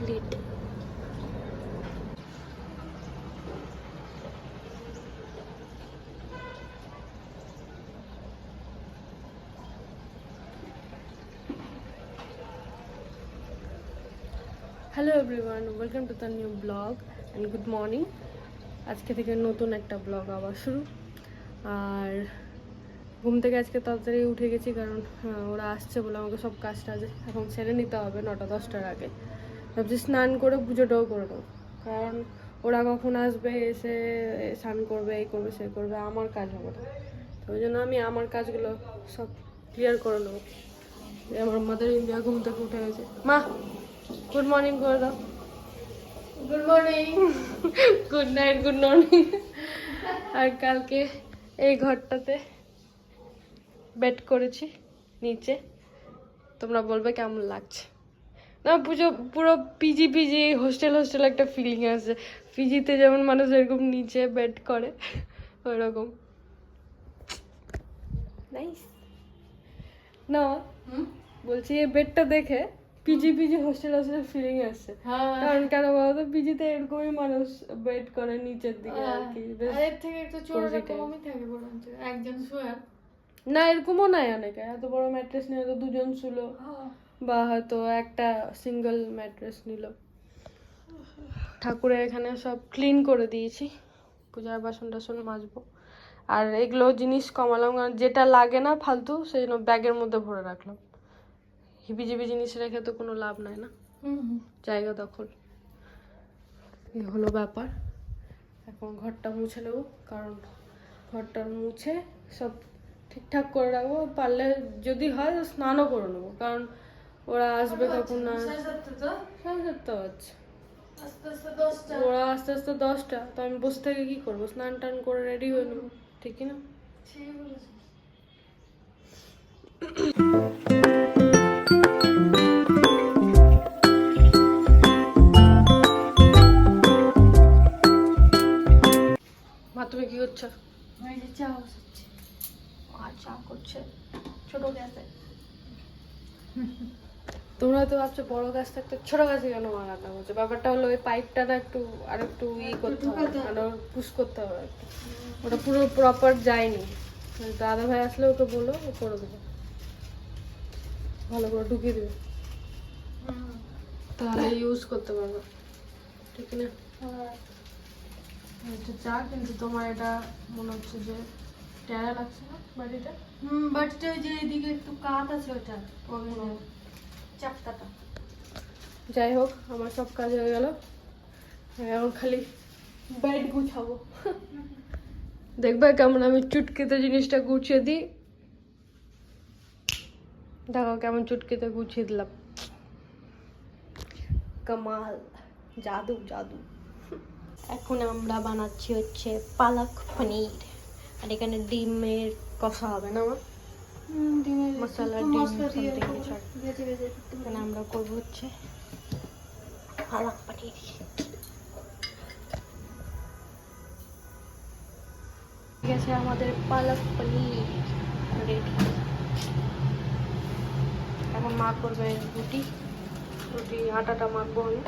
Late. Hello everyone, welcome to the new blog and good morning. আজকে থেকে নতুন একটা ব্লগ আবার শুরু। আর ঘুম থেকে আজকে তাড়াতাড়ি উঠে গেছি, কারণ ওরা আসছে বলে আমাকে সব কাজ টাজ এখন সেরে নিতে হবে 9টা-10টার আগে। ভাবছি স্নান করে পুজোটাও করে দেবো, কারণ ওরা কখন আসবে, এসে স্নান করবে, এই করবে সে করবে, আমার কাজ হবে না। তো ওই জন্য আমি আমার কাজগুলো সব ক্লিয়ার করে নেবো। আমার মাদার ইন্ডিয়া ঘুম থেকে উঠে গেছে। মা গুড মর্নিং করে দাও। Good morning, good night, good morning. আর কালকে এই ঘরটাতে বেড করেছি নিচে, তোমরা বলবে কেমন লাগছে। না পুজো পুরো পিজি পিজি হোস্টেল হোস্টেল একটা ফিলিং আছে। পিজিতে যেমন মানুষ এরকম নিচে বেড করে, ওই রকম নাইস না? বলছি এই বেডটা দেখে PG PG hostel hostel feeling আসছে। কারণ কেন বলতো, পিজিতে এরকমই মানুষ বেড করে নিচের দিকে আর কি, এর থেকে একটু চোরটা কমই থাকে বরঞ্চ, একজন শোয়ার না এরকমও নাই, অনেকে এত বড় ম্যাট্রেস নিয়ে হয়তো দুজন শুলো, বা হয়তো একটা সিঙ্গেল ম্যাট্রেস নিল। ঠাকুরের এখানে সব ক্লিন করে দিয়েছি, পূজার বাসন টাসন মাজবো। আর এগুলো জিনিস কমালাম, কারণ যেটা লাগে না ফালতু সেই জন্য ব্যাগের মধ্যে ভরে রাখলাম। হিবিজিবি জিনিস রেখে তো কোনো লাভ নাই না, জায়গা দখল। এই হলো ব্যাপার। এখন ঘরটা মুছে নেবো, কারণ ঘরটা মুছে সব ঠিকঠাক করে রাখবো। পারলে যদি হয় তো স্নানও করে নেবো, কারণ ওরা আসবে তখন না। 7:30 বাজছে, ওরা আস্তে আস্তে 10টা। তো আমি বসে থেকে কি করবো? স্নান টান করে রেডি হয়ে নেবো, ঠিকই না? মা তুমি কি করছো? চা বসাচ্ছি। আর চা করছে ছোট গ্যাসে। তোমরা তো ভাবছো বড় গাছ থাকতে ছোট গাছে কেন মা রান্না করছে। ব্যাপারটা হলো ওই পাইপটা না একটু আর একটু করতে হবে, মানে পুশ করতে হবে আর কি। ওটা পুরো প্রপার যায়নি। দাদা ভাই আসলে ওকে বলো, ও করে দেবে, ভালো করে ঢুকিয়ে দেবে, তাহলে ইউজ করতে পারবে, ঠিক না? এটা চা, কিন্তু তোমার এটা মনে হচ্ছে যে ট্যারা লাগছে না বাড়িটা? বাটটা ওই যে এদিকে একটু কাত আছে, ওটা চাপটাটা। যাই হোক, আমার সব কাজ হয়ে গেল, এখন খালি বেড গুছাবো। দেখবে কেমন আমি চুটকিতে জিনিসটা গুছিয়ে দিই। দেখো কেমন চুটকিতে গুছিয়ে দিলাম, কামাল, জাদু জাদু। এখন আমরা বানাচ্ছি হচ্ছে পালক পনির, আর এখানে ডিমের কষা হবে না? আমার মশলা ডিম সামথিং কিছু। এখানে আমরা করবো হচ্ছে পালক পনির। ঠিক আছে, আমাদের পালক পনির রেডি। এখন মা করবে রুটি, রুটি আটাটা মাখবো আমি,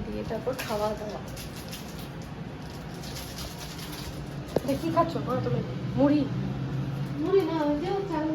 দিয়ে তারপর খাওয়া দাওয়া। কি খাচ্ছ মা তুমি? মুড়ি? মুড়ি না, ওই যে চাল